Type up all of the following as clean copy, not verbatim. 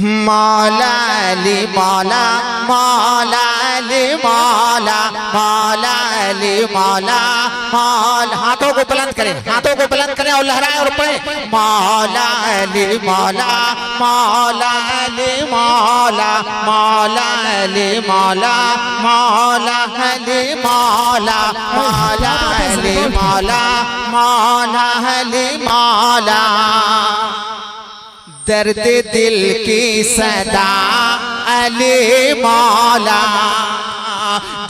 मौला अली मौला मौला अली मौला मौला अली मौला मौला। हाथों को बुलंद करें, हाथों को बुलंद करें और लहराएं और पढ़ें। मौला अली मौला मौला अली मौला मौला अली मौला मौला अली मौला मौला अली मौला मौला अली मौला। दर्द दिल की सदा अली मौला,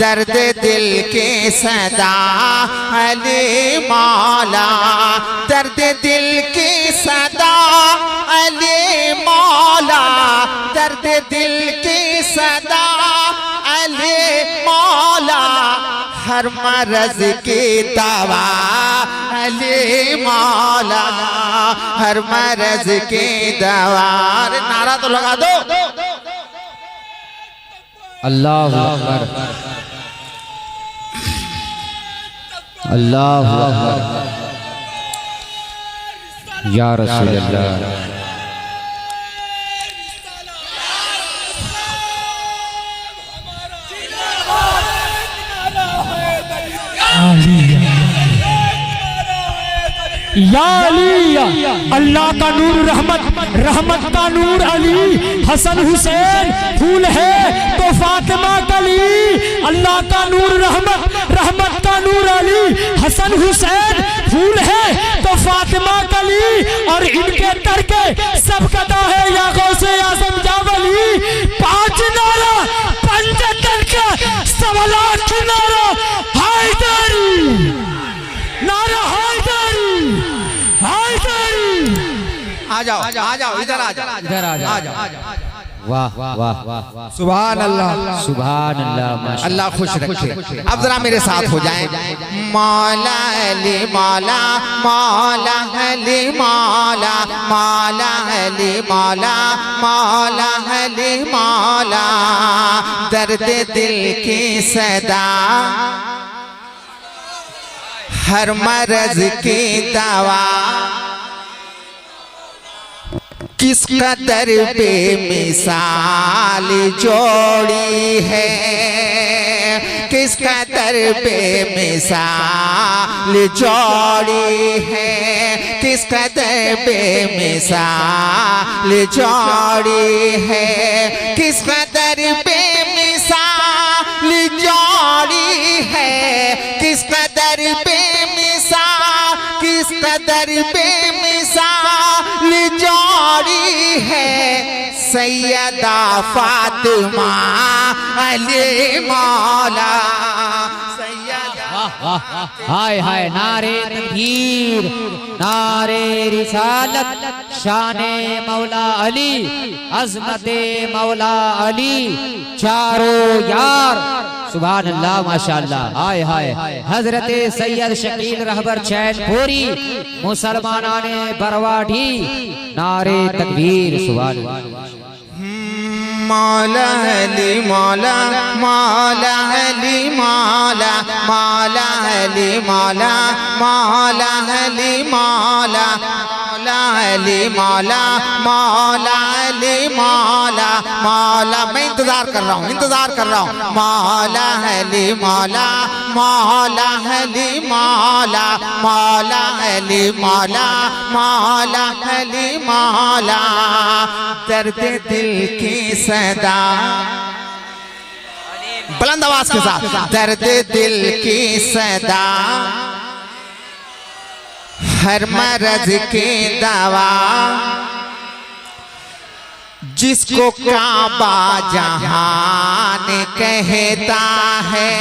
दर्द दिल की सदा अली मौला, दर्द दिल की सदा अली मौला, दर्द दिल की सदा अली मौला। हर मर्ज की दवा अली मौला, हर मर्ज की दवा। नारा तो लगा दो। अल्लाहु अकबर अल्लाहु अकबर या रसूल अल्लाह। या अली अल्लाह का नूर रहमत, रहमत का नूर अली। हसन हुसैन फूल है तो फातिमा कली। अल्लाह का नूर रहमत, रहमत का नूर अली। हसन हुसैन फूल है तो फातिमा कली। और इनके तरके सब कदा है या गौसे आज़म जावली। पांच नारा पंचतन के सवाला नारा हैदरी, नारा हैदरी हैदरी। आ जाओ आ जाओ इधर आ जाओ इधर आ जाओ। वाह वाह वाह वाह सुभान अल्लाह सुभान अल्लाह। अल्लाह खुश रखे। अब जरा मेरे साथ हो जाएं। मौला अली मौला मौला अली मौला मौला अली मौला मौला अली मौला। दर्द दिल की सदा, हर मर्ज की दवा। किस कदर बेमिसाल जोड़ी है, किस कदर बेमिसाल जोड़ी है, किस कदर बेमिसाल जोड़ी है, किस कदर बेमिसाल जोड़ी है, किस कदर बेमिसाल, किस कदर बेमिसाल जोड़ी है। सैयदा फातिमा अली मौला, हाय हाय नारे तकबीर, नारे रिसालत, शाने मौला अली, अज़मते मौला अली, चारों यार। सुभान अल्लाह माशाअल्लाह। हाय हाय हजरत सैयद शकील रहबर चैनपुरी मुसलमानाने बरवाडी। नारे तकबीर। सुभान मौला अली मौला मौला अली मौला मौला अली मौला मौला अली मौला मौला अली मौला मौला अली मौला मौला। मैं इंतजार कर रहा हूँ, इंतजार कर रहा हूँ। मौला अली मौला मौला अली मौला मौला अली मौला मौला अली मौला। दर्द दिल की सदा, बुलंद आवाज के साथ। दर्द दिल की सदा, हर मर्ज की दवा। जिसको काबा जहान कहता है,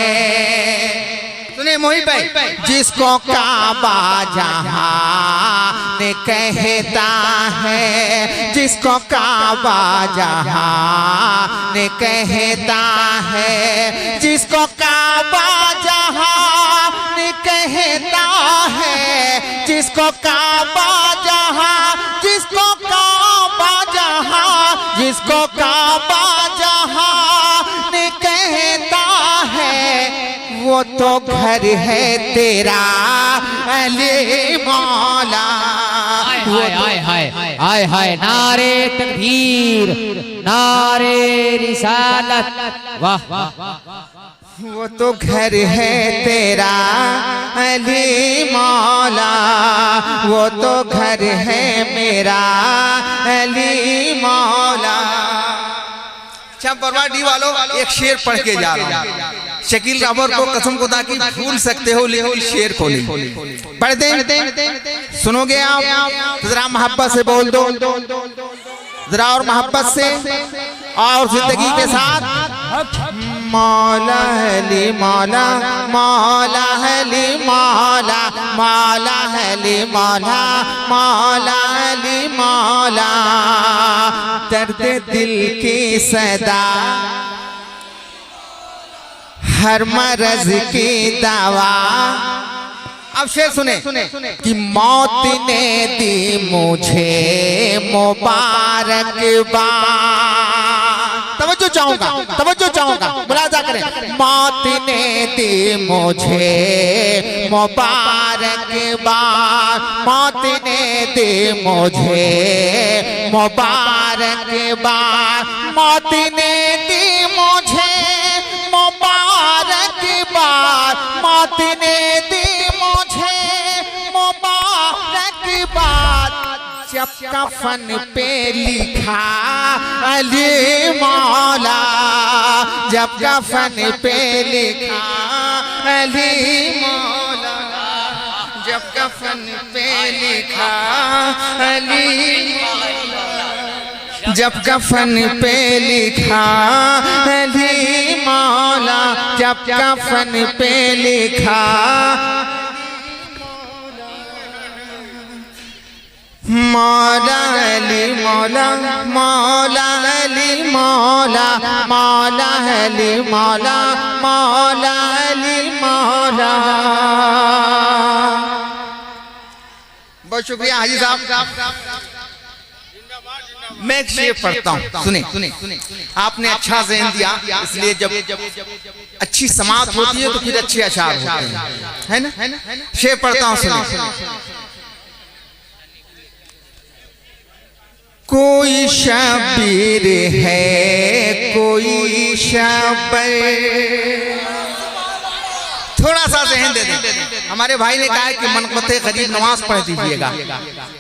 सुनिए मोहित भाई। जिसको काबा जहान कहता है, जिसको काबा जहान कहता है, जिसको काबा जहान कहता है, जिसको काबा जहान, जिसको काबा जहान, जिसको काबा जहान कहता है, वो तो घर है तेरा अली मौला। हाय हाय हाय हाय हाय नारे तकबीर नारे रिसालत वाह वो तो घर है तेरा अली मौला, वो तो घर है मेरा अली मौला। अच्छा बरवाडी वालों, एक शेर पढ़ के जा रहा हूँ। शकील रावर को कसम खुदा की भूल सकते हो, लेकिन शेर को नहीं। पढ़ दे, सुनोगे आप? जरा मोहब्बत से बोल दो, जरा और मोहब्बत से और जिंदगी के साथ। मौला अली मौला, मौला अली मौला, मौला अली मौला, मौला अली मौला। दर्द दिल की सदा, हर मर्ज की दवा। अब शेर सुने कि मौत ने दी मुझे मुबारकबाद। तवज्जो चाहूंगा, मुलाजा करें। मौत ने दी मुझे मुबारकबाद, मौत ने दी मुझे मुबारकबाद, मौत ने दी मुझे मुबारकबाद, मौत ने दी मुझे मुबारकबाद। जब कफन पे लिखा अली मौला, जब कफन पे लिखा अली मौला, जब कफन पे लिखा अली मौला, जब कफन पे लिखा अली मौला, जब कफन पे लिखा मौला अली मौला, मौला अली मौला, मौला अली मौला, मौला अली मौला। बहुत शुक्रिया हाजी साहब। मैं एक शेर पढ़ता हूँ, सुने। आपने अच्छा ज़हन दिया, इसलिए जब अच्छी समाअत होती है तो फिर अच्छे अशार होते हैं, है ना? शेर पढ़ता हूँ, सुने। कोई शबीर है, कोई शबर। थोड़ा सा ज़हन दे दें। हमारे भाई ने कहा है कि मनक़बत ग़रीब नमाज पढ़ दीजिएगा।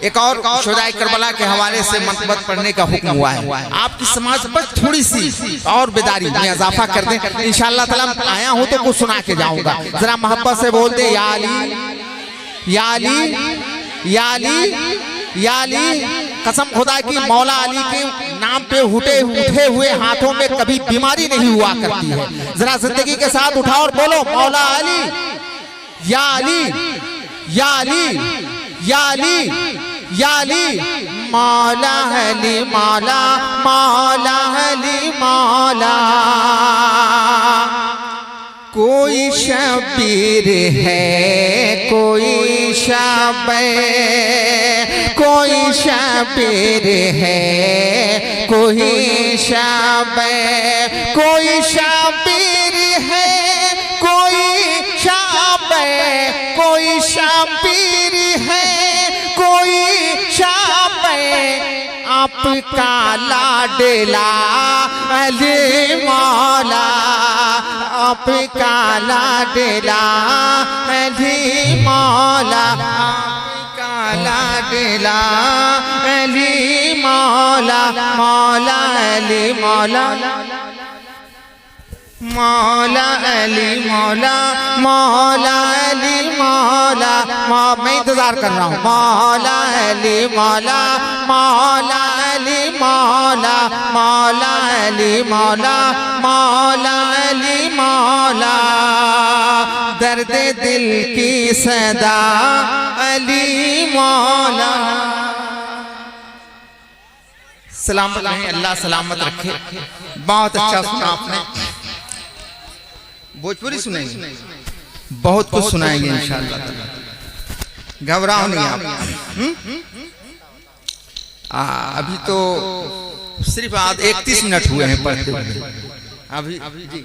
एक और शुहदाए करबला के हवाले से मनक़बत पढ़ने का हुक्म हुआ है। आपकी समाज पर थोड़ी सी और बेदारी में इजाफा कर दें, इंशाअल्लाह ताला। आया हूँ तो कुछ सुना के जाऊँगा। जरा मोहब्बत से बोल दे, या अली या अली या अली या अली। कसम खुदा की मौला अली के नाम पे उठे हुए हाथों में कभी बीमारी नहीं हुआ करती है। जरा जिंदगी के साथ उठाओ और बोलो, मौला अली या अली या अली या अली या अली। मौला अली मौला, मौला अली मौला। कोई शबीर है, कोई शबे, कोई शबीर है, कोई शबे, कोई शबीर है, कोई शबे, कोई शबीर है, कोई शबे। आपका लाडला अली मौला, आपका लाडला अली मौला, आपका लाडला अली मौला, मौला अली मौला, मौला अली मौला, मौला अली मौला। मैं इंतजार कर रहा हूँ। मौला अली मौला, मौला अली मौला, मौला अली मौला, मौला अली मौला। दर्द दिल की सदा अली मौला। सलामत रहें, अल्लाह सलामत रखे। बहुत अच्छा सुना आपने। भोजपुरी सुनेंगे, बहुत कुछ सुनाएंगे इंशाअल्लाह। घबराओ नहीं आप। अभी तो सिर्फ 31 मिनट हुए हैं पढ़ते हुए। अभी जी